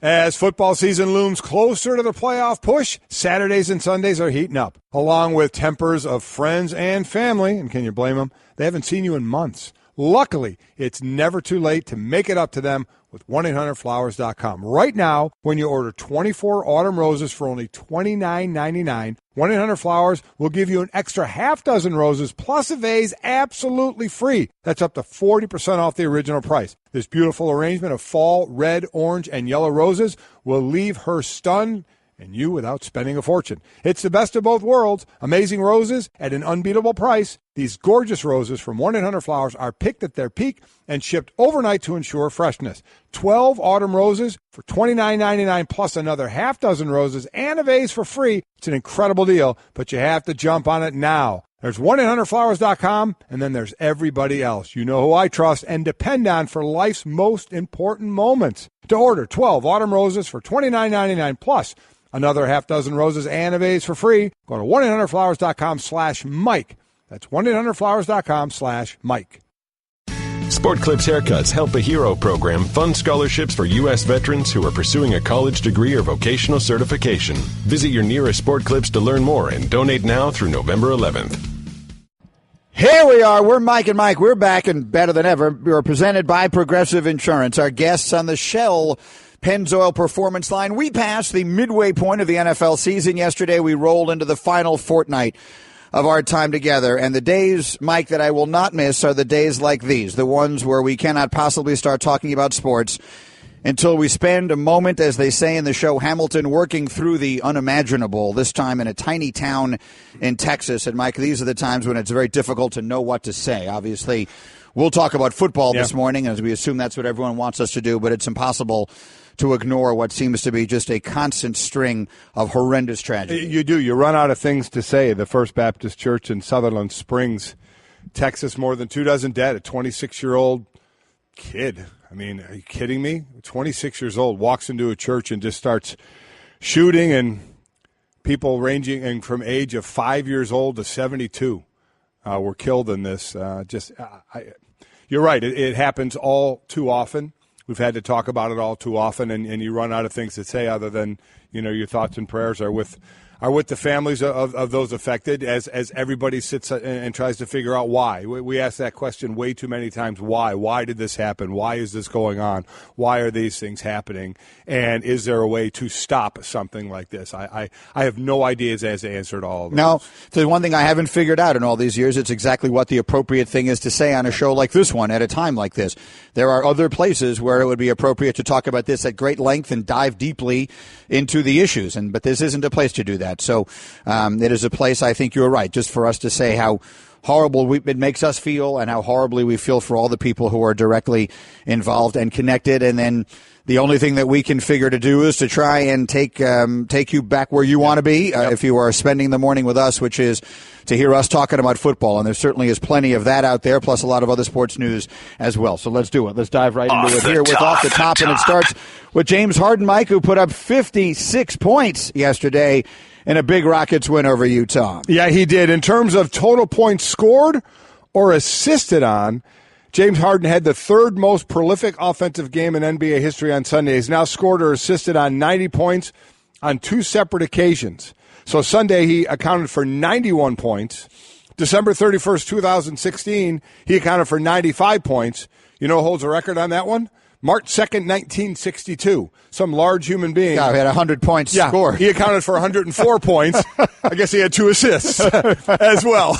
As football season looms closer to the playoff push, Saturdays and Sundays are heating up, along with tempers of friends and family. And can you blame them? They haven't seen you in months. Luckily, it's never too late to make it up to them with 1-800-Flowers.com. Right now, when you order 24 autumn roses for only $29.99, 1-800-Flowers will give you an extra half dozen roses plus a vase absolutely free. That's up to 40% off the original price. This beautiful arrangement of fall, red, orange, and yellow roses will leave her stunned and you without spending a fortune. It's the best of both worlds. Amazing roses at an unbeatable price. These gorgeous roses from 1-800-Flowers are picked at their peak and shipped overnight to ensure freshness. 12 autumn roses for $29.99 plus another half dozen roses and a vase for free. It's an incredible deal, but you have to jump on it now. There's 1-800-Flowers.com, and then there's everybody else. You know who I trust and depend on for life's most important moments. To order 12 autumn roses for $29.99 plus another half dozen roses and a vase for free, go to 1-800-Flowers.com/Mike. That's 1-800-Flowers.com/Mike. Sport Clips Haircuts Help a Hero program funds scholarships for U.S. veterans who are pursuing a college degree or vocational certification. Visit your nearest Sport Clips to learn more and donate now through November 11th. Here we are. We're Mike and Mike. We're back and better than ever. We're presented by Progressive Insurance. Our guests on the Shell Pennzoil Performance Line. We passed the midway point of the NFL season yesterday. We rolled into the final fortnight of our time together. And the days, Mike, that I will not miss are the days like these, the ones where we cannot possibly start talking about sports until we spend a moment, as they say in the show Hamilton, working through the unimaginable, this time in a tiny town in Texas. And, Mike, these are the times when it's very difficult to know what to say. Obviously, we'll talk about football this morning, as we assume that's what everyone wants us to do, but it's impossible to ignore what seems to be just a constant string of horrendous tragedy. You do. You run out of things to say. The First Baptist Church in Sutherland Springs, Texas, more than 24 dead. A 26-year-old kid. I mean, are you kidding me? 26 years old walks into a church and just starts shooting, and people ranging from age of 5 years old to 72 were killed in this. You're right. It happens all too often. We've had to talk about it all too often, and you run out of things to say other than, your thoughts and prayers are with the families of those affected as everybody sits and tries to figure out why. We ask that question way too many times. Why? Why did this happen? Why is this going on? Why are these things happening? And is there a way to stop something like this? I have no ideas as to answer to all of those. No, the one thing I haven't figured out in all these years, it's exactly what the appropriate thing is to say on a show like this one at a time like this. There are other places where it would be appropriate to talk about this at great length and dive deeply into the issues, but this isn't a place to do that. So it is a place, I think you're right, just for us to say how horrible it makes us feel and how horribly we feel for all the people who are directly involved and connected. And then the only thing that we can figure to do is to try and take you back where you want to be if you are spending the morning with us, which is to hear us talking about football. And there certainly is plenty of that out there, plus a lot of other sports news as well. So let's do it. Let's dive right into it here with Off the Top. And it starts with James Harden, Mike, who put up 56 points yesterday in a big Rockets win over Utah. Yeah, he did. In terms of total points scored or assisted on, James Harden had the third most prolific offensive game in NBA history on Sunday. He's now scored or assisted on 90 points on two separate occasions. So Sunday he accounted for 91 points. December 31st, 2016, he accounted for 95 points. You know who holds a record on that one? March 2nd, 1962. Some large human being. Yeah, he had 100 points scored. He accounted for 104 points. I guess he had 2 assists as well.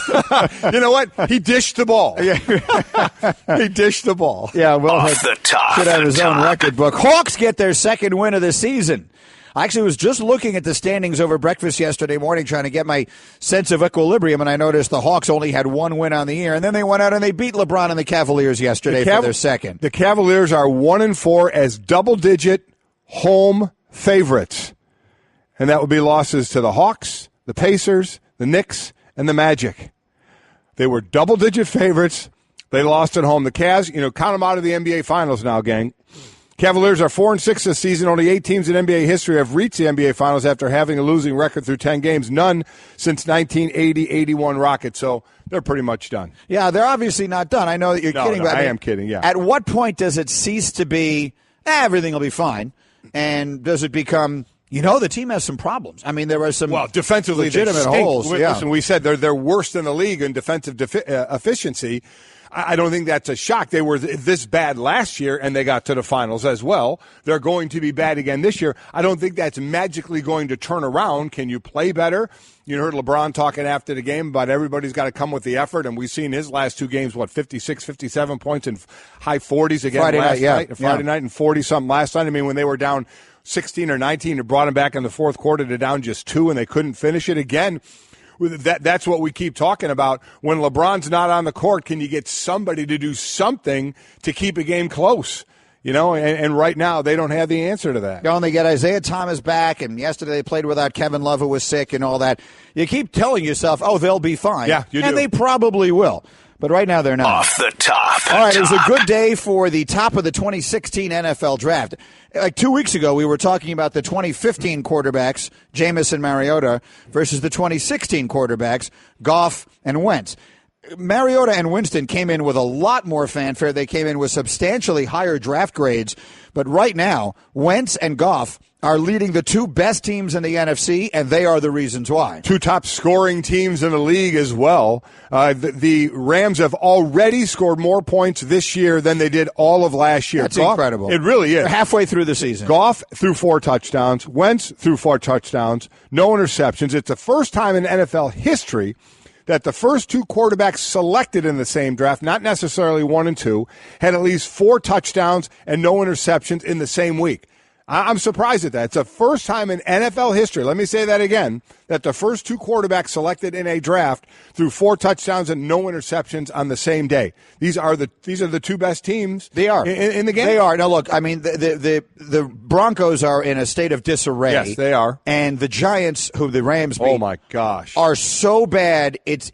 You know what? He dished the ball. He dished the ball. Yeah, well, Off the top. should have his own record book. Hawks get their second win of the season. I actually was just looking at the standings over breakfast yesterday morning trying to get my sense of equilibrium, and I noticed the Hawks only had one win on the year, and then they went out and they beat LeBron and the Cavaliers yesterday for their second. The Cavaliers are 1-4 as double-digit home favorites, and that would be losses to the Hawks, the Pacers, the Knicks, and the Magic. They were double-digit favorites. They lost at home. The Cavs, count them out of the NBA Finals now, gang. Cavaliers are 4-6 this season. Only 8 teams in NBA history have reached the NBA Finals after having a losing record through 10 games. None since 1980-81 Rockets. So they're pretty much done. Yeah, they're obviously not done. I know that you're kidding. No, I am kidding, yeah. At what point does it cease to be, everything will be fine? And does it become, the team has some problems. I mean, there are some defensively legitimate holes. Listen, we said they're worst in the league in defensive efficiency. I don't think that's a shock. They were this bad last year, and they got to the finals as well. They're going to be bad again this year. I don't think that's magically going to turn around. Can you play better? You heard LeBron talking after the game about everybody's got to come with the effort, and we've seen his last two games, 56, 57 points and high 40s again Friday night, and 40-something last night. I mean, when they were down 16 or 19, it brought them back in the fourth quarter to down just 2, and they couldn't finish it again. That's what we keep talking about. When LeBron's not on the court, can you get somebody to do something to keep a game close? And right now they don't have the answer to that. They get Isaiah Thomas back, and yesterday they played without Kevin Love, who was sick and all that. You keep telling yourself, they'll be fine. Yeah, you do. And they probably will. But right now they're not. Off the top. All right, it was a good day for the top of the 2016 NFL draft. Like 2 weeks ago, we were talking about the 2015 quarterbacks, Jameis and Mariota, versus the 2016 quarterbacks, Goff and Wentz. Mariota and Winston came in with a lot more fanfare. They came in with substantially higher draft grades. But right now, Wentz and Goff are leading the two best teams in the NFC, and they are the reasons why. Two top scoring teams in the league as well. The Rams have already scored more points this year than they did all of last year. That's incredible. It really is. They're halfway through the season. Goff threw 4 touchdowns. Wentz threw 4 touchdowns. No interceptions. It's the first time in NFL history that the first two quarterbacks selected in the same draft, not necessarily 1 and 2, had at least 4 touchdowns and no interceptions in the same week. I'm surprised at that. It's the first time in NFL history, let me say that again, that the first two quarterbacks selected in a draft threw 4 touchdowns and no interceptions on the same day. These are the two best teams. They are in the game. They are. Now look, I mean the Broncos are in a state of disarray. Yes, they are. And the Giants, who the Rams beat, oh my gosh, are so bad it's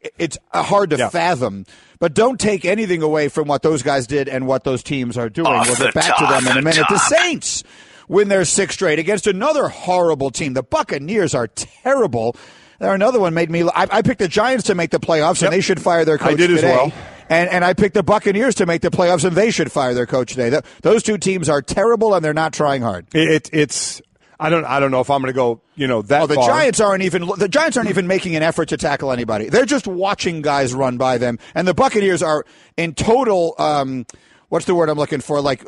hard to fathom. But don't take anything away from what those guys did and what those teams are doing. We'll get back to them in a minute. The Saints win their 6th straight against another horrible team. The Buccaneers are terrible. There, another one made me. I picked the Giants to make the playoffs, and they should fire their coach today. I did as well. And I picked the Buccaneers to make the playoffs, and they should fire their coach today. Those two teams are terrible, and they're not trying hard. It's. I don't know if I'm going to go, that the far. Giants aren't even making an effort to tackle anybody. They're just watching guys run by them, and the Buccaneers are in total. What's the word I'm looking for? Like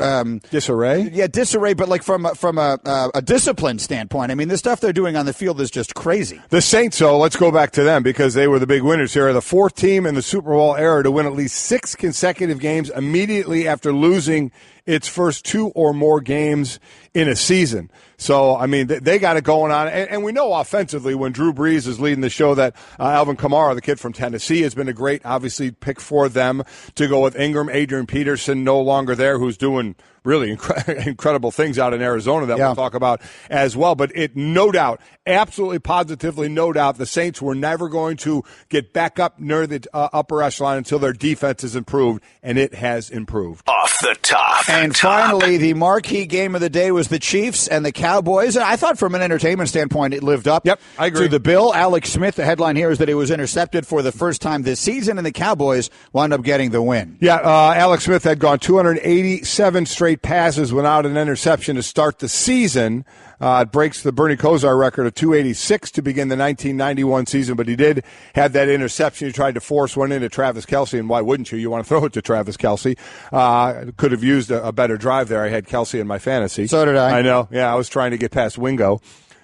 disarray? Yeah, disarray, but like from a discipline standpoint. I mean, the stuff they're doing on the field is just crazy. The Saints, though, let's go back to them because they were the big winners here. The 4th team in the Super Bowl era to win at least 6 consecutive games immediately after losing its first 2 or more games in a season. So, I mean, they got it going on. And we know offensively when Drew Brees is leading the show that Alvin Kamara, the kid from Tennessee, has been a great, obviously, pick for them to go with Ingram. Adrian Peterson no longer there, who's doing really incredible things out in Arizona that we'll talk about as well. But no doubt, absolutely positively, no doubt, the Saints were never going to get back up near the upper echelon until their defense is improved, and it has improved. Off the top. And finally, the marquee game of the day was the Chiefs and the Cowboys. And I thought from an entertainment standpoint, it lived up I agree. to the bill. Alex Smith, the headline here is that it was intercepted for the first time this season, and the Cowboys wound up getting the win. Yeah, Alex Smith had gone 287 straight passes without an interception to start the season. It breaks the Bernie Kosar record of 286 to begin the 1991 season, but he did have that interception. He tried to force one into Travis Kelce, and why wouldn't you? You want to throw it to Travis Kelce. Could have used a better drive there. I had Kelce in my fantasy. So did I. I know. Yeah, I was trying to get past Wingo.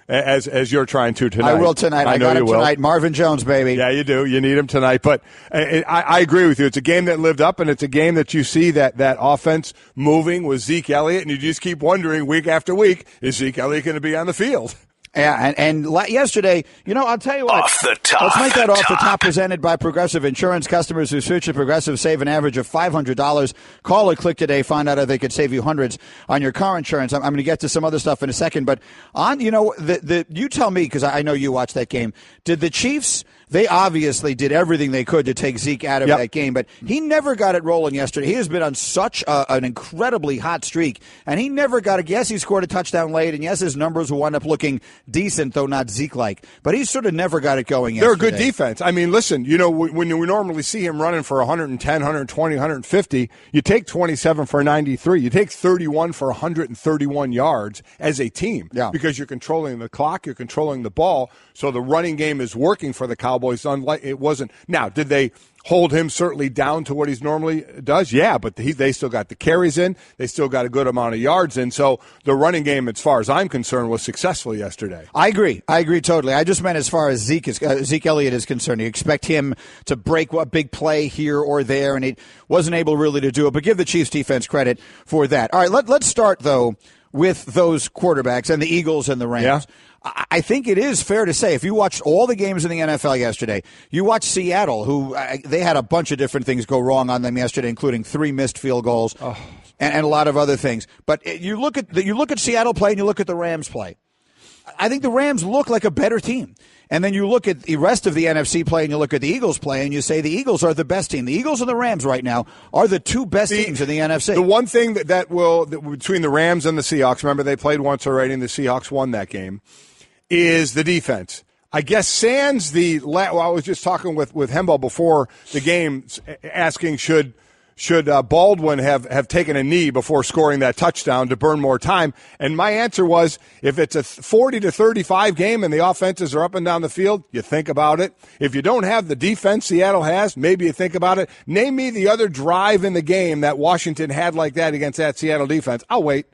As you're trying to tonight. I will tonight. I got him tonight. Marvin Jones, baby. Yeah, you do. You need him tonight. But I agree with you. It's a game that lived up, and it's a game that you see that offense moving with Zeke Elliott, and you just keep wondering week after week, is Zeke Elliott going to be on the field? Yeah, and yesterday, I'll tell you what. Off the top. Let's make that off the top presented by Progressive Insurance. Customers who switch to Progressive save an average of $500. Call or click today. Find out how they could save you hundreds on your car insurance. I'm going to get to some other stuff in a second. But you tell me, because I know you watched that game. Did the Chiefs, they obviously did everything they could to take Zeke out of that game, but he never got it rolling yesterday. He has been on such an incredibly hot streak, and he never got it. Yes, he scored a touchdown late, and yes, his numbers will wind up looking decent, though not Zeke-like, but he sort of never got it going yesterday. They're a good defense. I mean, listen, when we normally see him running for 110, 120, 150, you take 27 for 93. You take 31 for 131 yards as a team because you're controlling the clock, you're controlling the ball, so the running game is working for the Cowboys. Unlike it wasn't. Now, did they hold him certainly down to what he's normally does? Yeah, but they still got the carries in. They still got a good amount of yards in. So the running game, as far as I'm concerned, was successful yesterday. I agree totally. I just meant as far as Zeke Elliott is concerned. You expect him to break a big play here or there, and he wasn't able really to do it. But give the Chiefs defense credit for that. All right, let's start, though, with those quarterbacks and the Eagles and the Rams. Yeah. I think it is fair to say, if you watched all the games in the NFL yesterday, you watched Seattle, who they had a bunch of different things go wrong on them yesterday, including 3 missed field goals and a lot of other things. But you look at Seattle play and you look at the Rams play. I think the Rams look like a better team. And then you look at the rest of the NFC play and you look at the Eagles play and you say the Eagles are the best team. The Eagles and the Rams right now are the 2 best teams in the NFC. The one thing that between the Rams and the Seahawks, remember they played once already and the Seahawks won that game, is the defense. I guess sans I was just talking with Hembo before the game, asking should Baldwin have taken a knee before scoring that touchdown to burn more time? And my answer was, if it's a 40-35 game and the offenses are up and down the field, you think about it. If you don't have the defense Seattle has, maybe you think about it. Name me the other drive in the game that Washington had like that against that Seattle defense. I'll wait.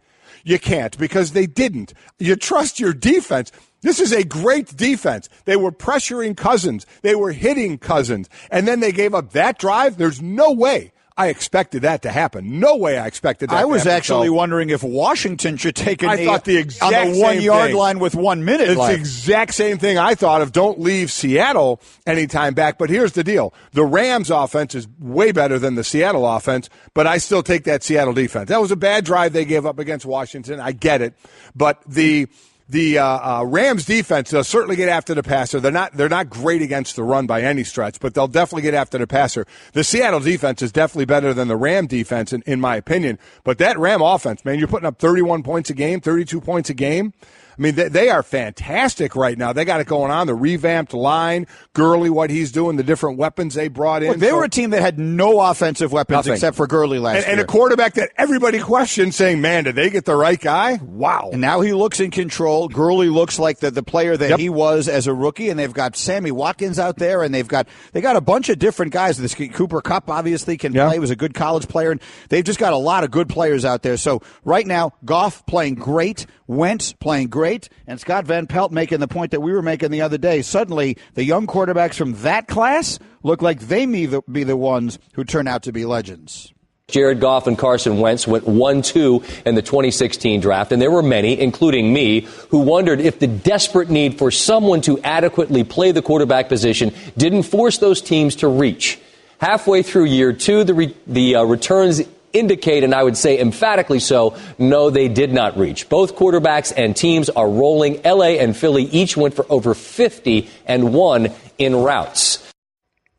You can't, because they didn't. You trust your defense. This is a great defense. They were pressuring Cousins. They were hitting Cousins. And then they gave up that drive. There's no way I expected that to happen. No way I expected that to happen. I was actually wondering if Washington should take a knee on the 1-yard line with 1 minute left. It's left. the exact same thing I thought of. Don't leave Seattle anytime back. But here's the deal. The Rams offense is way better than the Seattle offense, but I still take that Seattle defense. That was a bad drive they gave up against Washington. I get it. But the Rams defense, they'll certainly get after the passer. They're not great against the run by any stretch, but they'll definitely get after the passer. The Seattle defense is definitely better than the Ram defense, in my opinion. But that Ram offense, man, you're putting up 31 points a game, 32 points a game. I mean, they are fantastic right now. They got it going on. The revamped line, Gurley, what he's doing, the different weapons they brought in. Well, they were a team that had no offensive weapons except for Gurley last year. And a quarterback that everybody questioned, saying, man, did they get the right guy? Wow. And now he looks in control. Gurley looks like the player that he was as a rookie, and they've got Sammy Watkins out there, and they got a bunch of different guys. This Cooper Kupp obviously can play. He was a good college player, and they've just got a lot of good players out there. So right now, Goff playing great, Wentz playing great, and Scott Van Pelt making the point that we were making the other day. Suddenly, the young quarterbacks from that class look like they may be the ones who turn out to be legends. Jared Goff and Carson Wentz went 1-2 in the 2016 draft, and there were many, including me, who wondered if the desperate need for someone to adequately play the quarterback position didn't force those teams to reach. Halfway through year 2, the returns indicate, and I would say emphatically so, no, they did not reach. Both quarterbacks and teams are rolling. L.A. and Philly each went for over 50 and won in routes.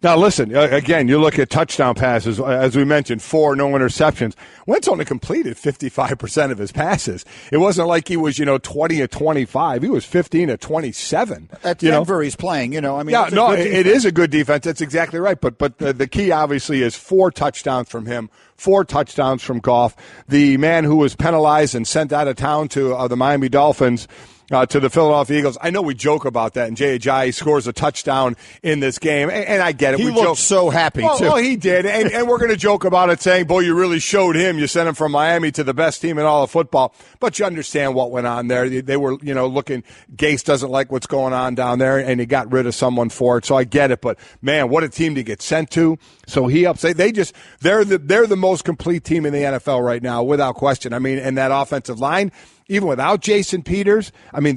Now, listen, again, you look at touchdown passes, as we mentioned, 4, no interceptions. Wentz only completed 55% of his passes. It wasn't like he was, 20-25. He was 15-27. At Denver, he's playing, I mean. Yeah, no, it is a good defense. That's exactly right. But the key, obviously, is 4 touchdowns from him, 4 touchdowns from Goff. The man who was penalized and sent out of town to the Miami Dolphins, to the Philadelphia Eagles. I know we joke about that, and Jay Ajayi scores a touchdown in this game, and I get it. He looked so happy, too. Well, he did, and we're going to joke about it, saying, boy, you really showed him. You sent him from Miami to the best team in all of football. But you understand what went on there. They were, looking, Gase doesn't like what's going on down there, and he got rid of someone for it, so I get it. But, man, what a team to get sent to. So he upset. They're the most complete team in the NFL right now, without question. I mean, and that offensive line, even without Jason Peters. I mean,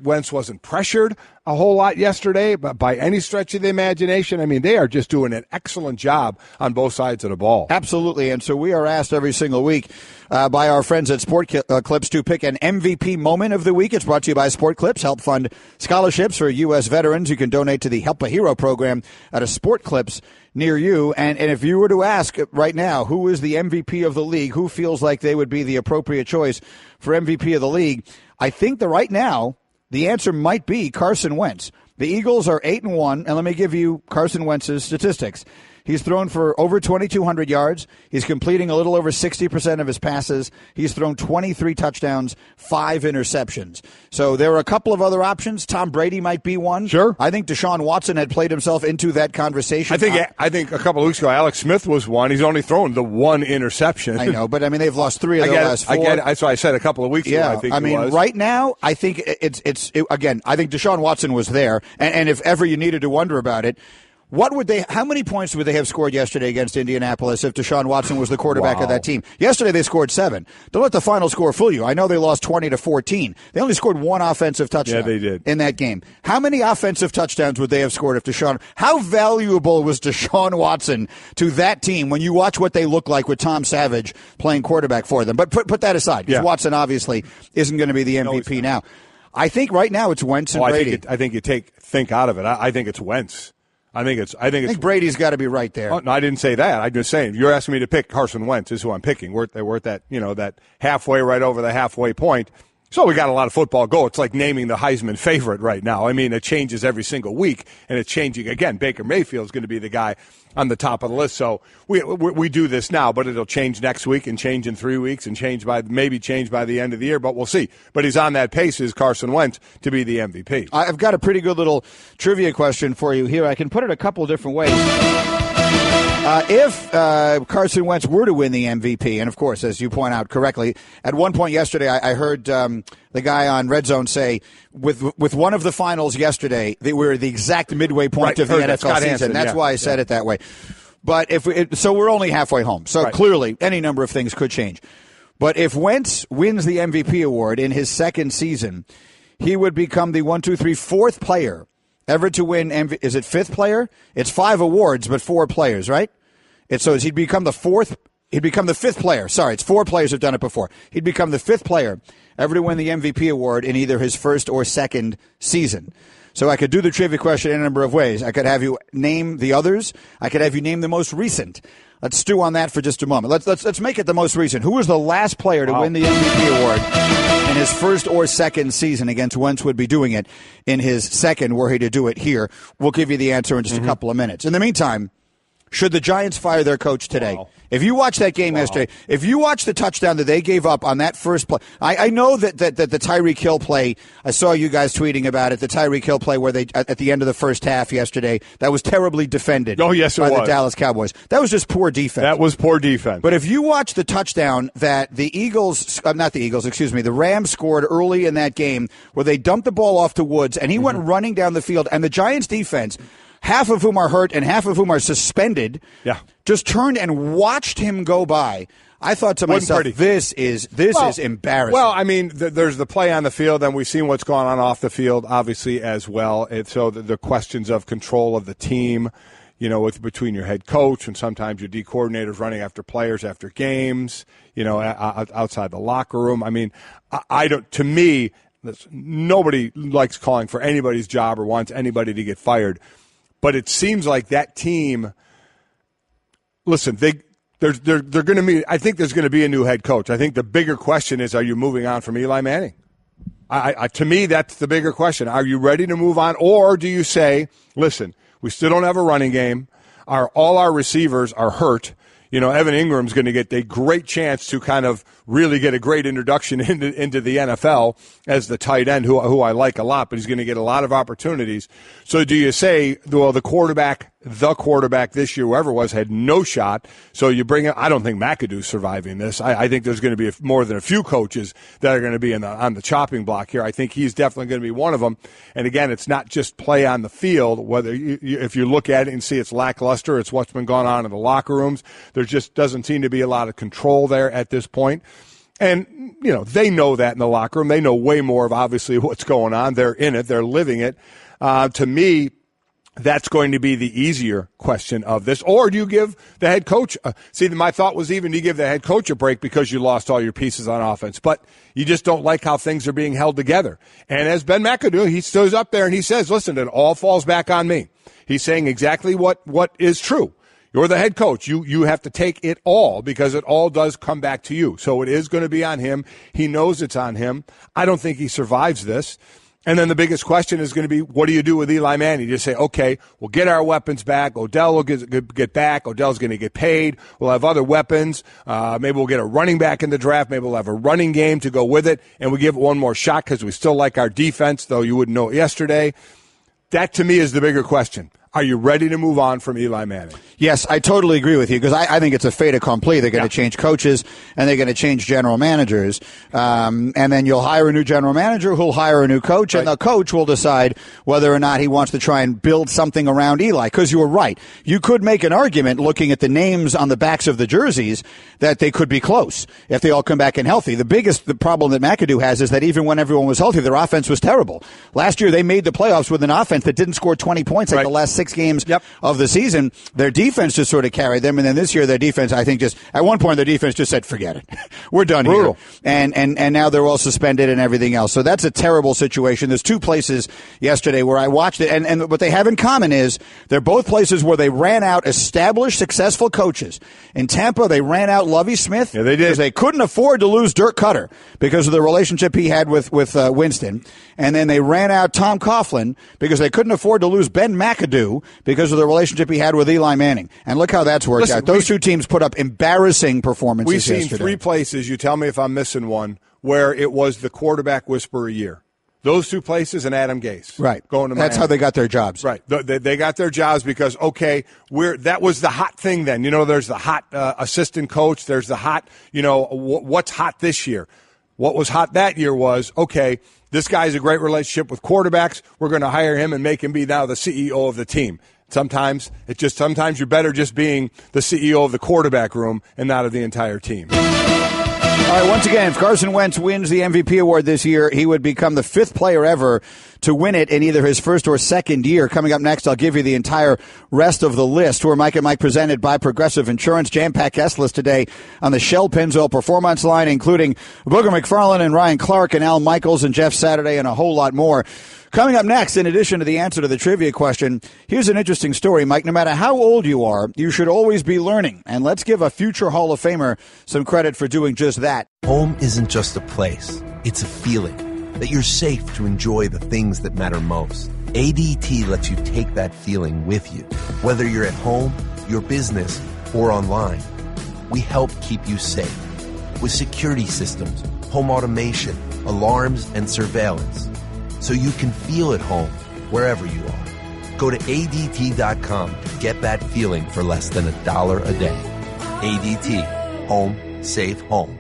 Wentz wasn't pressured a whole lot yesterday, but by any stretch of the imagination. I mean, they are just doing an excellent job on both sides of the ball. Absolutely. And so we are asked every single week by our friends at Sport Clips to pick an MVP moment of the week. It's brought to you by Sport Clips. Help fund scholarships for U.S. veterans. You can donate to the Help a Hero program at a Sport Clips near you. And if you were to ask right now, who is the MVP of the league, who feels like they would be the appropriate choice for MVP of the league, I think that right now the answer might be Carson Wentz. The Eagles are 8-1, and let me give you Carson Wentz's statistics. He's thrown for over 2,200 yards. He's completing a little over 60% of his passes. He's thrown 23 touchdowns, 5 interceptions. So there are a couple of other options. Tom Brady might be one. Sure. I think Deshaun Watson had played himself into that conversation. I think a couple of weeks ago, Alex Smith was one. He's only thrown the one interception. I know, but I mean, they've lost 3 of the last 4. I get it. That's what I said a couple of weeks ago. I mean, right now, I think again, I think Deshaun Watson was there. And if ever you needed to wonder about it, how many points would they have scored yesterday against Indianapolis if Deshaun Watson was the quarterback of that team? Yesterday they scored 7. Don't let the final score fool you. I know they lost 20-14. They only scored 1 offensive touchdown. Yeah, they did. In that game. How many offensive touchdowns would they have scored if how valuable was Deshaun Watson to that team when you watch what they look like with Tom Savage playing quarterback for them? But put that aside, because Watson obviously isn't going to be the MVP now. I think right now it's Wentz and Brady. I think you think out of it. I think it's Wentz. I think Brady's got to be right there. Oh, no, I didn't say that. I'm just saying, you're asking me to pick Carson Wentz is who I'm picking. We're at that, that halfway, right over the halfway point. So we got a lot of football go. It's like naming the Heisman favorite right now. I mean, it changes every single week, and it's changing again. Baker Mayfield is going to be the guy on the top of the list. So we do this now, but it'll change next week and change in 3 weeks and maybe change by the end of the year, but we'll see. But he's on that pace, is Carson Wentz, to be the MVP. I've got a pretty good little trivia question for you here. I can put it a couple of different ways. If Carson Wentz were to win the MVP, and of course, as you point out correctly, at one point yesterday, I heard the guy on Red Zone say, with one of the finals yesterday, they were the exact midway point of the NFL season. That's why I said it that way. But so we're only halfway home. So clearly, any number of things could change. But if Wentz wins the MVP award in his second season, he would become the 4th player ever to win MVP. Is it 5th player? It's 5 awards, but 4 players, right? So he'd become the 4th. He'd become the 5th player. Sorry, it's 4 players who've done it before. He'd become the 5th player ever to win the MVP award in either his first or second season. So I could do the trivia question in a number of ways. I could have you name the others. I could have you name the most recent. Let's stew on that for just a moment. Let's make it the most recent. Who was the last player to win the MVP award in his first or second season? Against Wentz would be doing it in his second, were he to do it here. We'll give you the answer in just a couple of minutes. In the meantime, should the Giants fire their coach today? Wow. If you watch that game yesterday, if you watch the touchdown that they gave up on that first play, I know that the Tyreek Hill play, I saw you guys tweeting about it, the Tyreek Hill play where they, at the end of the first half yesterday, that was terribly defended by the Dallas Cowboys. That was just poor defense. That was poor defense. But if you watch the touchdown that the Rams scored early in that game where they dumped the ball off to Woods and he went running down the field, and the Giants defense, half of whom are hurt and half of whom are suspended, just turned and watched him go by. I thought to myself, this is embarrassing. Well, I mean, there's the play on the field, and we've seen what's going on off the field, obviously, as well. So the questions of control of the team, between your head coach and sometimes your D coordinators running after players after games, outside the locker room. I mean, to me, nobody likes calling for anybody's job or wants anybody to get fired. But it seems like that team. Listen, they're going to meet. I think there's going to be a new head coach. I think the bigger question is, are you moving on from Eli Manning? To me, that's the bigger question. Are you ready to move on, or do you say, listen, we still don't have a running game. All our receivers are hurt. Evan Ingram's going to get a great chance to kind of really get a great introduction into the NFL as the tight end, who I like a lot, but he's going to get a lot of opportunities. So do you say, well, the quarterback this year, whoever it was, had no shot, so you bring in, I don't think McAdoo's surviving this. I think there's going to be more than a few coaches that are going to be on the chopping block here. I think he's definitely going to be one of them. And again, it's not just play on the field. Whether if you look at it and see it's lackluster, it's what's been going on in the locker rooms. There just doesn't seem to be a lot of control there at this point. And, they know that in the locker room. They know way more of obviously what's going on. They're in it. They're living it. To me, that's going to be the easier question of this. Or do you give the head coach my thought was even do you give the head coach a break because you lost all your pieces on offense, but you just don't like how things are being held together. And as Ben McAdoo, he stood up there and he says, listen, it all falls back on me. He's saying exactly what is true. You're the head coach. You have to take it all because it all does come back to you. So it is going to be on him. He knows it's on him. I don't think he survives this. And then the biggest question is going to be, what do you do with Eli Manning? You just say, okay, we'll get our weapons back. Odell will get back. Odell's going to get paid. We'll have other weapons. Maybe we'll get a running back in the draft. Maybe we'll have a running game to go with it. And we give it one more shot because we still like our defense, though you wouldn't know it yesterday. That, to me, is the bigger question. Are you ready to move on from Eli Manning? Yes, I totally agree with you because I think it's a fait accompli. They're going to change coaches and they're going to change general managers. And then you'll hire a new general manager who'll hire a new coach, and the coach will decide whether or not he wants to try and build something around Eli. Because you were right. You could make an argument looking at the names on the backs of the jerseys that they could be close if they all come back in healthy. The problem that McAdoo has is that even when everyone was healthy, their offense was terrible. Last year, they made the playoffs with an offense that didn't score 20 points like the last 6 games of the season. Their defense just sort of carried them, and then this year their defense, I think, just at one point their defense just said, forget it. We're done here. And now they're all suspended and everything else. So that's a terrible situation. There's 2 places yesterday where I watched it, and what they have in common is they're both places where they ran out established, successful coaches. In Tampa, they ran out Lovie Smith. Yeah, they did. Because they couldn't afford to lose Dirk Cutter because of the relationship he had with Winston. And then they ran out Tom Coughlin because they couldn't afford to lose Ben McAdoo because of the relationship he had with Eli Manning. And look how that's worked out. Those 2 teams put up embarrassing performances yesterday. We've seen 3 places, you tell me if I'm missing one, where it was the quarterback whisperer year. Those 2 places and Adam Gase. Right. Going to Miami. That's how they got their jobs. Right. They got their jobs because, that was the hot thing then. There's the hot assistant coach. There's the hot, what's hot this year. What was hot that year was, this guy's a great relationship with quarterbacks. We're going to hire him and make him be now the CEO of the team. Sometimes you're better just being the CEO of the quarterback room and not of the entire team. All right, once again, if Carson Wentz wins the MVP award this year, he would become the 5th player ever to win it in either his first or second year. Coming up next, I'll give you the entire rest of the list. We're Mike and Mike presented by Progressive Insurance. Jam-packed guest list today on the Shell Pennzoil Performance Line, including Booger McFarland and Ryan Clark and Al Michaels and Jeff Saturday and a whole lot more. Coming up next, in addition to the answer to the trivia question, here's an interesting story, Mike. No matter how old you are, you should always be learning. And let's give a future Hall of Famer some credit for doing just that. Home isn't just a place. It's a feeling that you're safe to enjoy the things that matter most. ADT lets you take that feeling with you. Whether you're at home, your business, or online, we help keep you safe. With security systems, home automation, alarms, and surveillance. So you can feel at home wherever you are. Go to ADT.com to get that feeling for less than $1 a day. ADT. Home. Safe home.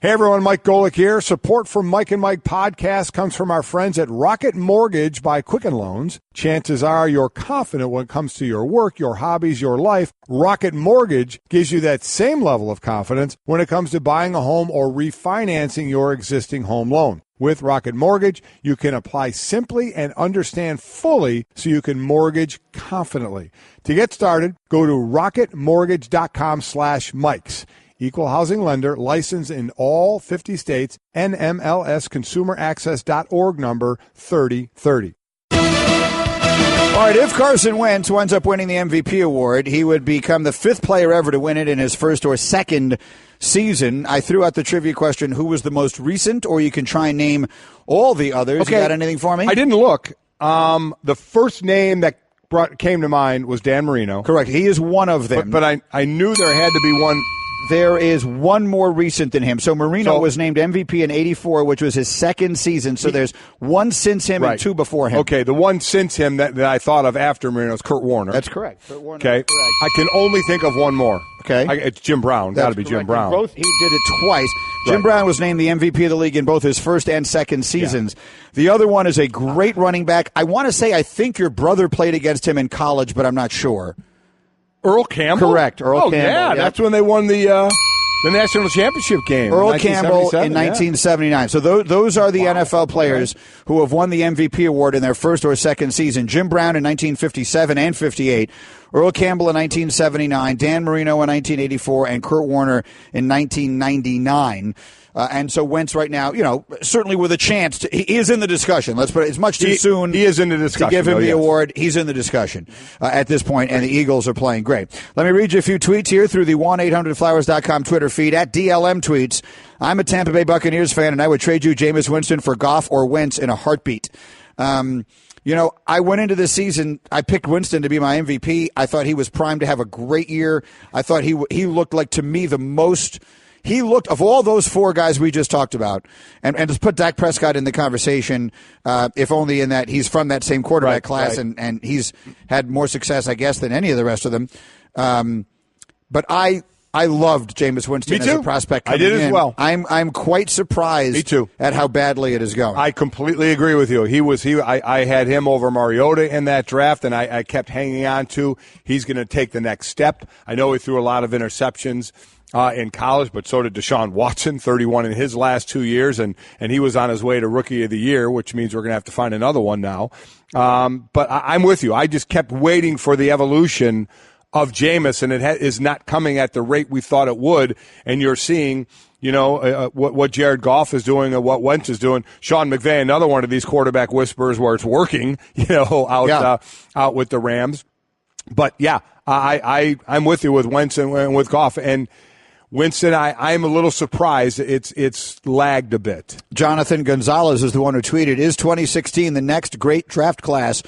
Hey everyone, Mike Golick here. Support for Mike and Mike podcast comes from our friends at Rocket Mortgage by Quicken Loans. Chances are you're confident when it comes to your work, your hobbies, your life. Rocket Mortgage gives you that same level of confidence when it comes to buying a home or refinancing your existing home loan. With Rocket Mortgage, you can apply simply and understand fully so you can mortgage confidently. To get started, go to rocketmortgage.com/Mikes. Equal housing lender, licensed in all 50 states, NMLSconsumeraccess.org number 3030. All right, if Carson Wentz winds up winning the MVP award, he would become the 5th player ever to win it in his first or second season. I threw out the trivia question, who was the most recent, or you can try and name all the others. Okay. You got anything for me? I didn't look. The first name that came to mind was Dan Marino. Correct. He is one of them. But I knew there had to be one. There is one more recent than him. So Marino was named MVP in '84, which was his second season. So there's one since him and 2 before him. Okay, the one since him that I thought of after Marino is Kurt Warner. That's correct. Kurt Warner. Okay, I can only think of one more. Okay, it's Jim Brown. Got to be Jim Brown. He did it twice. Jim Brown was named the MVP of the league in both his first and second seasons. Yeah. The other one is a great running back. I want to say I think your brother played against him in college, but I'm not sure. Earl Campbell? Correct, Earl Campbell. Yeah, that's when they won the The national championship game. Earl Campbell in 1979. So those are the NFL players who have won the MVP award in their first or second season. Jim Brown in 1957 and 58. Earl Campbell in 1979. Dan Marino in 1984. And Kurt Warner in 1999. And so Wentz right now, certainly with a chance he is in the discussion. Let's put it, it's much too soon. He is in the discussion. To give him the award. He's in the discussion at this point, and the Eagles are playing great. Let me read you a few tweets here through the 1-800-Flowers.com Twitter feed at DLM Tweets. I'm a Tampa Bay Buccaneers fan, and I would trade you Jameis Winston for Goff or Wentz in a heartbeat. I went into this season, I picked Winston to be my MVP. I thought he was primed to have a great year. I thought he looked like, to me, the most... He looked, of all those four guys we just talked about, and to put Dak Prescott in the conversation, if only in that he's from that same quarterback class, right. And he's had more success, I guess, than any of the rest of them. But I loved Jameis Winston as a prospect. I did as well. I'm quite surprised. Me too. At how badly it is going. I completely agree with you. I had him over Mariota in that draft, and I kept hanging on to he's going to take the next step. I know he threw a lot of interceptions in college, but so did Deshaun Watson, 31 in his last 2 years, and he was on his way to Rookie of the Year, which means we're going to have to find another one now. But I'm with you. I just kept waiting for the evolution of Jameis, and it is not coming at the rate we thought it would, and you're seeing what Jared Goff is doing and what Wentz is doing. Sean McVay, another one of these quarterback whisperers where it's working, out with the Rams. But, yeah, I'm with you with Wentz and with Goff, and Winston, I'm a little surprised it's lagged a bit. Jonathan Gonzalez is the one who tweeted, is 2016 the next great draft class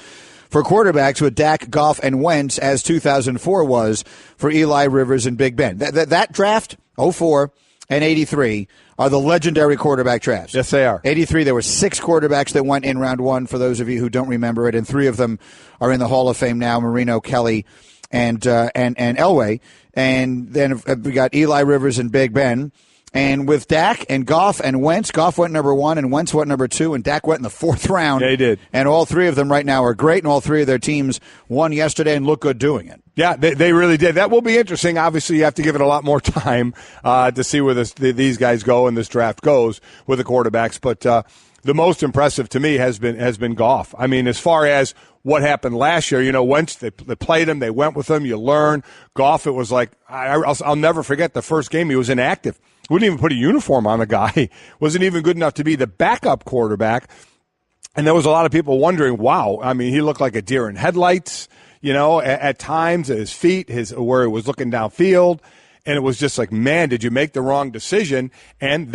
for quarterbacks with Dak, Goff, and Wentz as 2004 was for Eli, Rivers, and Big Ben? That draft, 04 and 83, are the legendary quarterback drafts. Yes, they are. 83, there were 6 quarterbacks that went in round one, for those of you who don't remember it, and 3 of them are in the Hall of Fame now, Marino, Kelly, and Elway. And then we got Eli, Rivers, and Big Ben. And with Dak and Goff and Wentz, Goff went number 1 and Wentz went number 2, and Dak went in the 4th round. Yeah, he did. And all 3 of them right now are great, and all 3 of their teams won yesterday and look good doing it. Yeah, they really did. That will be interesting. Obviously, you have to give it a lot more time to see where these guys go and this draft goes with the quarterbacks. But the most impressive to me has been Goff. I mean, as far as what happened last year, Wentz, they played him, they went with him, you learn. Goff, it was like, I'll never forget the first game, he was inactive. Wouldn't even put a uniform on the guy. Wasn't even good enough to be the backup quarterback. And there was a lot of people wondering, wow, I mean, he looked like a deer in headlights, at times, at his feet, where he was looking downfield. And it was just like, man, did you make the wrong decision? And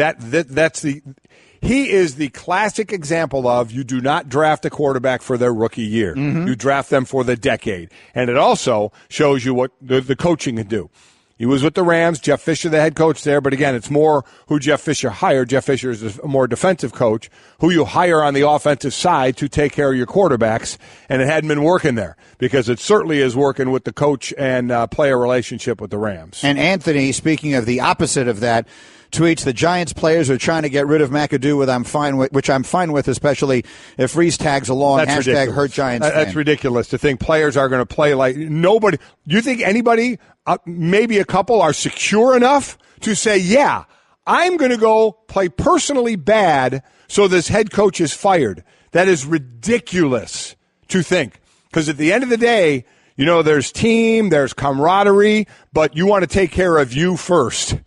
he is the classic example of you do not draft a quarterback for their rookie year. Mm-hmm. You draft them for the decade. And it also shows you what the coaching can do. He was with the Rams, Jeff Fisher, the head coach there. But again, it's more who Jeff Fisher hired. Jeff Fisher is a more defensive coach who you hire on the offensive side to take care of your quarterbacks. And it hadn't been working there because it certainly is working with the coach and player relationship with the Rams. And Anthony, speaking of the opposite of that, tweets, the Giants players are trying to get rid of McAdoo, which I'm fine with, especially if Reese tags along. That's hashtag ridiculous. Hurt Giants fan. That's ridiculous to think players are going to play like nobody. Do you think anybody, maybe a couple, are secure enough to say, yeah, I'm going to go play personally bad so this head coach is fired? That is ridiculous to think. Because at the end of the day, there's team, there's camaraderie, but you want to take care of you first.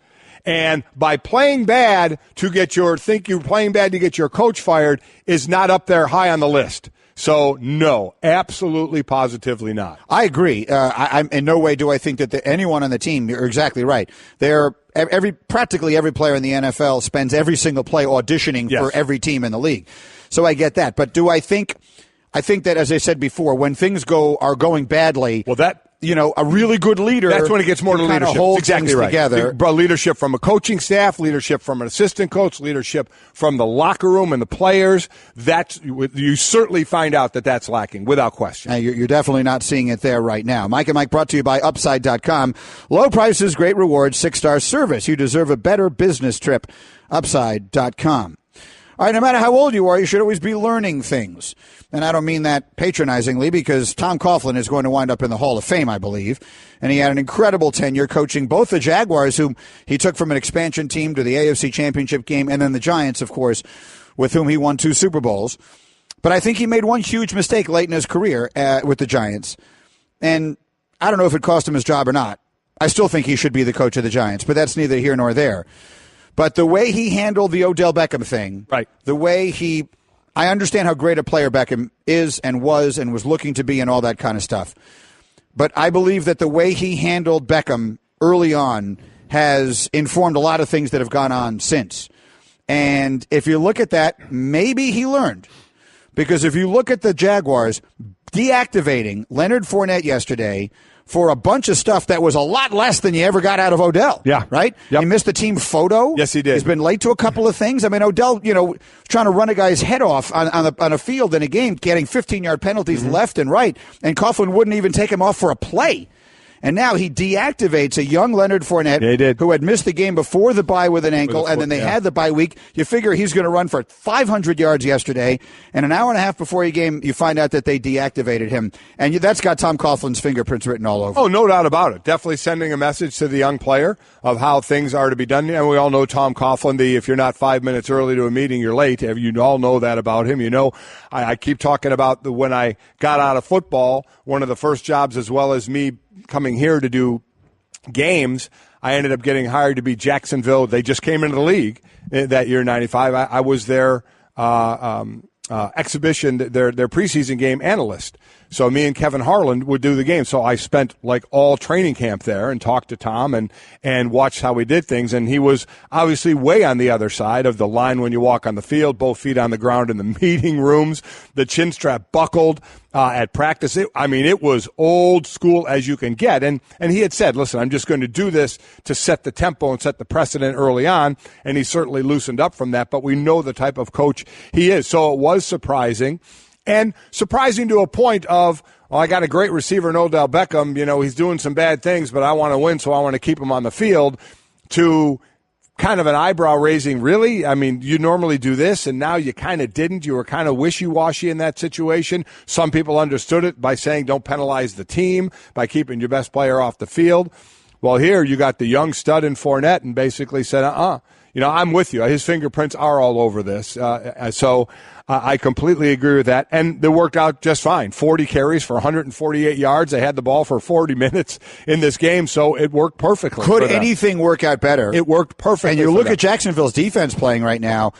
And by playing bad to get your coach fired is not up there high on the list. So, no, absolutely, positively not. I agree. I'm in no way do I think that anyone on the team, you're exactly right. Practically every player in the NFL spends every single play auditioning for every team in the league. So I get that. But do I think that, as I said before, when things are going badly, a really good leader. That's when it gets more to leadership. Hold exactly right. Together. Leadership from a coaching staff, leadership from an assistant coach, leadership from the locker room and the players. You certainly find out that that's lacking without question. You're definitely not seeing it there right now. Mike and Mike brought to you by Upside.com. Low prices, great rewards, 6-star service. You deserve a better business trip. Upside.com. All right, no matter how old you are, you should always be learning things. And I don't mean that patronizingly, because Tom Coughlin is going to wind up in the Hall of Fame, I believe. And he had an incredible tenure coaching both the Jaguars, whom he took from an expansion team to the AFC Championship game, and then the Giants, of course, with whom he won 2 Super Bowls. But I think he made one huge mistake late in his career with the Giants. And I don't know if it cost him his job or not. I still think he should be the coach of the Giants, but that's neither here nor there. But the way he handled the Odell Beckham thing, right? The way I understand how great a player Beckham is and was looking to be and all that kind of stuff. But I believe that the way he handled Beckham early on has informed a lot of things that have gone on since. And if you look at that, maybe he learned. Because if you look at the Jaguars deactivating Leonard Fournette yesterday for a bunch of stuff that was a lot less than you ever got out of Odell. Yeah. Right? Yep. He missed the team photo. Yes, he did. He's been late to a couple of things. I mean, Odell, trying to run a guy's head off on a field in a game, getting 15-yard penalties left and right, and Coughlin wouldn't even take him off for a play. And now he deactivates a young Leonard Fournette who had missed the game before the bye with an ankle, and then they had the bye week. You figure he's going to run for 500 yards yesterday, and an hour and a half before the game, you find out that they deactivated him. And that's got Tom Coughlin's fingerprints written all over. Oh, no doubt about it. Definitely sending a message to the young player of how things are to be done. And we all know Tom Coughlin, if you're not 5 minutes early to a meeting, you're late. You all know that about him. I keep talking about when I got out of football, one of the first jobs, as well as me coming here to do games, I ended up getting hired to be Jacksonville. They just came into the league that year, 95. I was their exhibition, their preseason game analyst. So me and Kevin Harlan would do the game. So I spent like all training camp there and talked to Tom and watched how we did things. And he was obviously way on the other side of the line when you walk on the field, both feet on the ground in the meeting rooms, the chin strap buckled at practice. It was old school as you can get. And he had said, listen, I'm just going to do this to set the tempo and set the precedent early on. And he certainly loosened up from that. But we know the type of coach he is. So it was surprising. And surprising to a point of, I got a great receiver in Odell Beckham. He's doing some bad things, but I want to win, so I want to keep him on the field, to kind of an eyebrow raising. Really? You normally do this, and now you kind of didn't. You were kind of wishy-washy in that situation. Some people understood it by saying don't penalize the team by keeping your best player off the field. Well, here you got the young stud in Fournette and basically said, I'm with you. His fingerprints are all over this. So I completely agree with that. And it worked out just fine. 40 carries for 148 yards. They had the ball for 40 minutes in this game, so it worked perfectly. Could anything work out better? It worked perfectly. And you look at Jacksonville's defense playing right now,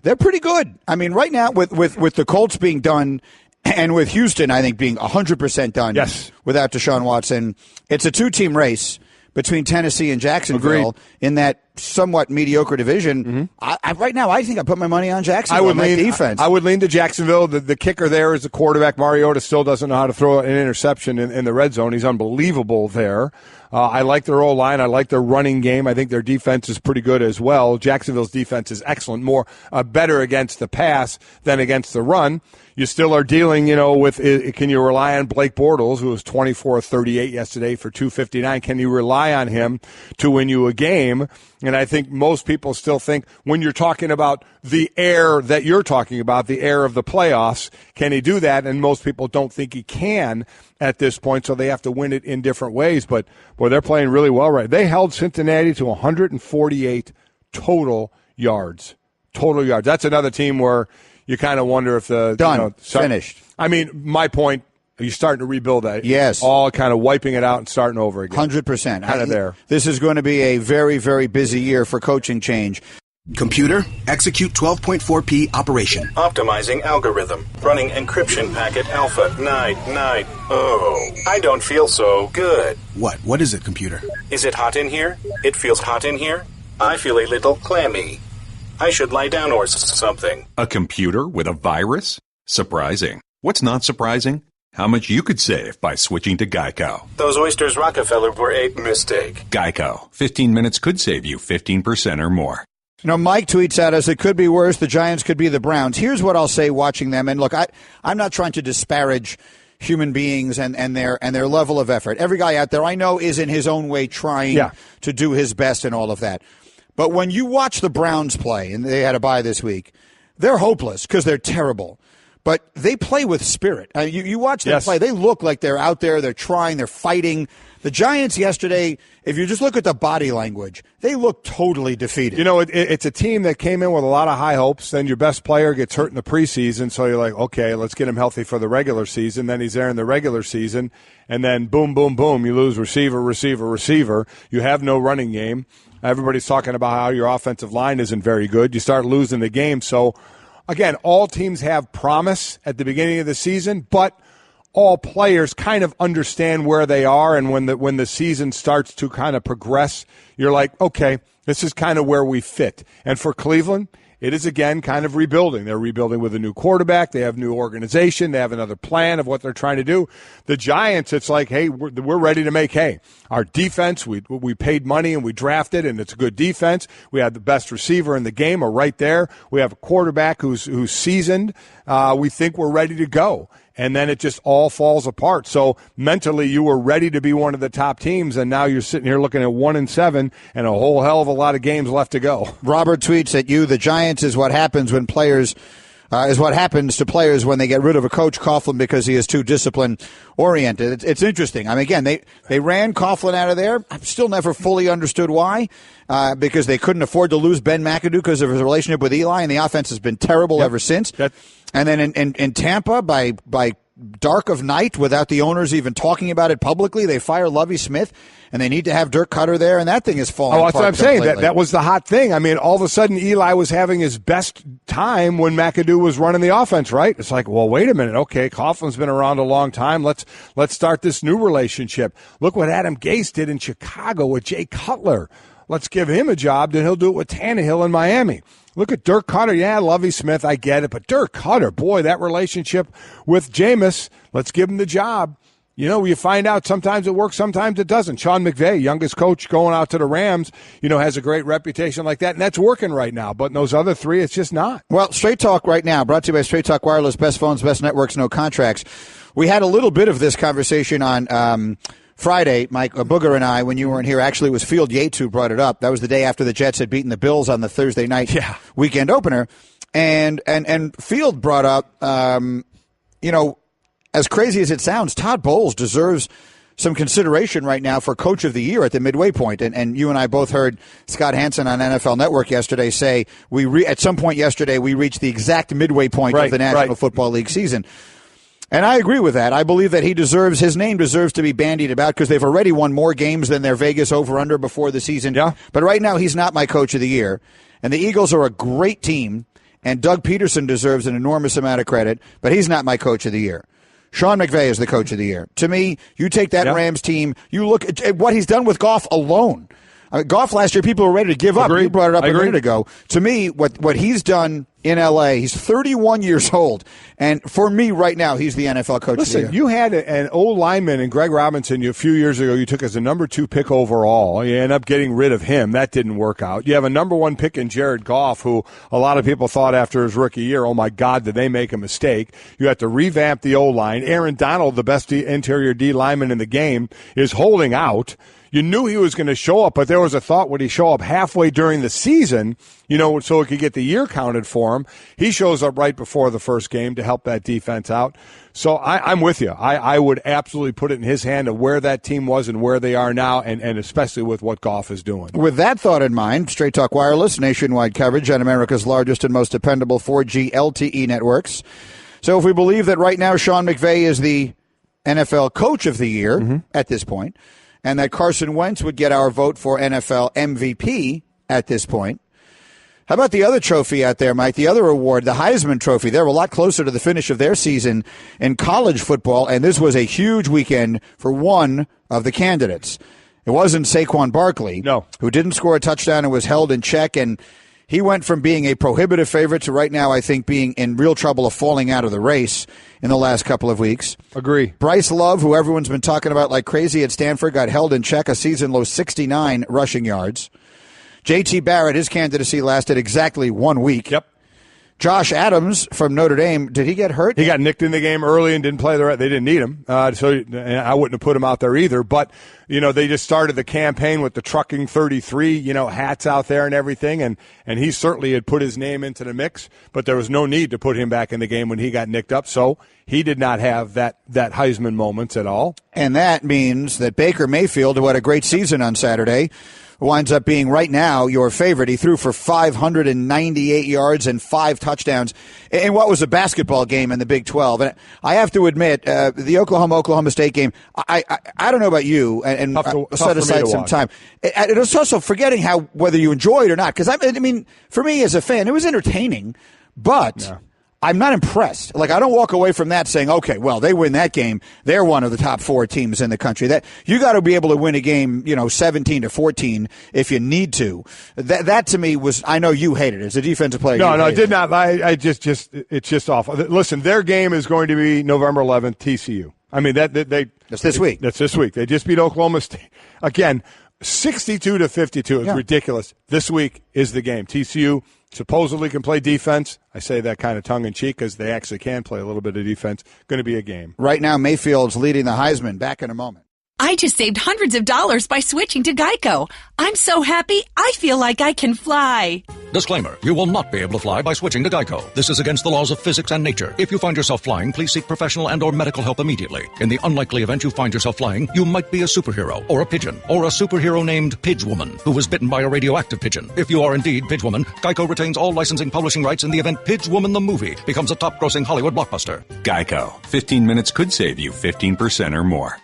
they're pretty good. Right now with the Colts being done and with Houston, I think, being 100% done without Deshaun Watson, it's a 2-team race between Tennessee and Jacksonville in that somewhat mediocre division. Right now, I think I put my money on Jacksonville. Defense. I would lean to Jacksonville. The kicker there is the quarterback. Mariota still doesn't know how to throw an interception in the red zone. He's unbelievable there. I like their O-line. I like their running game. I think their defense is pretty good as well. Jacksonville's defense is excellent, better against the pass than against the run. You still are dealing, with, can you rely on Blake Bortles, who was 24-38 yesterday for 259? Can you rely on him to win you a game? And I think most people still think when you're talking about the air that you're talking about, the air of the playoffs, can he do that? And most people don't think he can at this point, so they have to win it in different ways. But, boy, they're playing really well right. They held Cincinnati to 148 total yards. That's another team where you kind of wonder if finished. My point, you're starting to rebuild that. Yes. All kind of wiping it out and starting over again. 100%. Kind of there. This is going to be a very, very busy year for coaching change. Computer, execute 12.4p operation. Optimizing algorithm. Running encryption packet alpha. Night. Oh, I don't feel so good. What is it, computer? Is it hot in here? It feels hot in here. I feel a little clammy. I should lie down or something. A computer with a virus? Surprising. What's not surprising? How much you could save by switching to Geico. Those oysters Rockefeller were a mistake. Geico. 15 minutes could save you 15% or more. Mike tweets at us, it could be worse. The Giants could be the Browns. Here's what I'll say watching them. And look, I'm not trying to disparage human beings and their level of effort. Every guy out there I know is in his own way trying to do his best and all of that. But when you watch the Browns play, and they had a bye this week, they're hopeless because they're terrible. But they play with spirit. You watch them play. They look like they're out there. They're trying. They're fighting. The Giants yesterday, if you just look at the body language, they look totally defeated. It's a team that came in with a lot of high hopes. Then your best player gets hurt in the preseason, so you're like, okay, let's get him healthy for the regular season. Then he's there in the regular season, and then boom, boom, boom, you lose receiver. You have no running game. Everybody's talking about how your offensive line isn't very good. You start losing the game. So, again, all teams have promise at the beginning of the season, but all players kind of understand where they are, and when the season starts to kind of progress, you're like, okay, this is kind of where we fit. And for Cleveland, it is, again, kind of rebuilding. They're rebuilding with a new quarterback. They have new organization. They have another plan of what they're trying to do. The Giants, it's like, hey, we're ready to make hay. Our defense, we paid money and we drafted, and it's a good defense. We have the best receiver in the game, are right there. We have a quarterback who's seasoned. We think we're ready to go. And then it just all falls apart. So mentally, you were ready to be one of the top teams, and now you're sitting here looking at 1-7 and a whole hell of a lot of games left to go. Robert tweets at you: the Giants is what happens when players. Is what happens to players when they get rid of a coach, Coughlin, because he is too discipline-oriented. It's interesting. I mean, again, they ran Coughlin out of there. I've still never fully understood why, because they couldn't afford to lose Ben McAdoo because of his relationship with Eli, and the offense has been terrible ever since. And then in Tampa, by dark of night, without the owners even talking about it publicly, they fire Lovie Smith, and they need to have Dirk Cutter there, and that thing is falling apart. That's what I'm saying. That was the hot thing. I mean, all of a sudden, Eli was having his best time when McAdoo was running the offense, right? It's like, well, wait a minute. Okay, Coughlin's been around a long time. Let's start this new relationship. Look what Adam Gase did in Chicago with Jay Cutler. Let's give him a job, then he'll do it with Tannehill in Miami. Look at Dirk Cutter. Yeah, Lovie Smith, I get it. But Dirk Cutter, boy, that relationship with Jameis, let's give him the job. You find out sometimes it works, sometimes it doesn't. Sean McVay, youngest coach going out to the Rams, has a great reputation like that, and that's working right now. But in those other three, it's just not. Well, Straight Talk right now, brought to you by Straight Talk Wireless, best phones, best networks, no contracts. We had a little bit of this conversation on Friday, Mike Booger and I, when you weren't here. Actually, it was Field Yates who brought it up. That was the day after the Jets had beaten the Bills on the Thursday night weekend opener. And Field brought up, as crazy as it sounds, Todd Bowles deserves some consideration right now for Coach of the Year at the midway point. And you and I both heard Scott Hansen on NFL Network yesterday say at some point yesterday we reached the exact midway point of the National Football League season. And I agree with that. I believe that his name deserves to be bandied about because they've already won more games than their Vegas over-under before the season. Yeah. But right now, he's not my Coach of the Year. And the Eagles are a great team, and Doug Peterson deserves an enormous amount of credit, but he's not my Coach of the Year. Sean McVay is the Coach of the Year. To me, you take that Rams team, you look at what he's done with Goff alone. Goff last year, people were ready to give up. You brought it up a minute ago. To me, what he's done in L.A., he's 31 years old. And for me right now, he's the NFL Coach of the Year. Listen, you had an old lineman in Greg Robinson a few years ago you took as a number 2 pick overall. You end up getting rid of him. That didn't work out. You have a number 1 pick in Jared Goff, who a lot of people thought after his rookie year, oh, my God, did they make a mistake? You have to revamp the O-line. Aaron Donald, the best interior D lineman in the game, is holding out. You knew he was going to show up, but there was a thought, would he show up halfway during the season, so he could get the year counted for him? He shows up right before the first game to help that defense out. So I'm with you. I would absolutely put it in his hand of where that team was and where they are now, and especially with what Goff is doing. With that thought in mind, Straight Talk Wireless, nationwide coverage on America's largest and most dependable 4G LTE networks. So if we believe that right now Sean McVay is the NFL Coach of the Year at this point, and that Carson Wentz would get our vote for NFL MVP at this point. How about the other trophy out there, Mike? The other award, the Heisman Trophy. They're a lot closer to the finish of their season in college football, and this was a huge weekend for one of the candidates. It wasn't Saquon Barkley, who didn't score a touchdown and was held in check, and he went from being a prohibitive favorite to right now, I think, being in real trouble of falling out of the race in the last couple of weeks. Agree. Bryce Love, who everyone's been talking about like crazy at Stanford, got held in check, a season-low 69 rushing yards. J.T. Barrett, his candidacy lasted exactly 1 week. Yep. Josh Adams from Notre Dame, did he get hurt? He got nicked in the game early and didn't play the rest. They didn't need him, so I wouldn't have put him out there either. But, they just started the campaign with the Trucking 33, hats out there and everything, and he certainly had put his name into the mix, but there was no need to put him back in the game when he got nicked up, so he did not have that Heisman moments at all. And that means that Baker Mayfield, who had a great season on Saturday, winds up being right now your favorite. He threw for 598 yards and 5 touchdowns in what was a basketball game in the Big 12. And I have to admit, the Oklahoma State game, I don't know about you, and set aside some time. It was also forgetting whether you enjoyed it or not, because I mean, for me as a fan, it was entertaining, but... Yeah. I'm not impressed. Like, I don't walk away from that saying, okay, well, they win that game. They're one of the top 4 teams in the country. That you got to be able to win a game, 17-14 if you need to. That to me was, I know you hated it as a defensive player. No, I did not. It's just awful. Listen, their game is going to be November 11th, TCU. I mean, that's this week. That's this week. They just beat Oklahoma State. Again, 62-52 is ridiculous. This week is the game. TCU supposedly can play defense. I say that kind of tongue-in-cheek because they actually can play a little bit of defense. Going to be a game. Right now, Mayfield's leading the Heisman. Back in a moment. I just saved hundreds of dollars by switching to Geico. I'm so happy, I feel like I can fly. Disclaimer, you will not be able to fly by switching to Geico. This is against the laws of physics and nature. If you find yourself flying, please seek professional and or medical help immediately. In the unlikely event you find yourself flying, you might be a superhero, or a pigeon, or a superhero named Pidgewoman, who was bitten by a radioactive pigeon. If you are indeed Pidgewoman, Geico retains all licensing publishing rights in the event Pidgewoman the movie becomes a top-grossing Hollywood blockbuster. Geico. 15 minutes could save you 15% or more.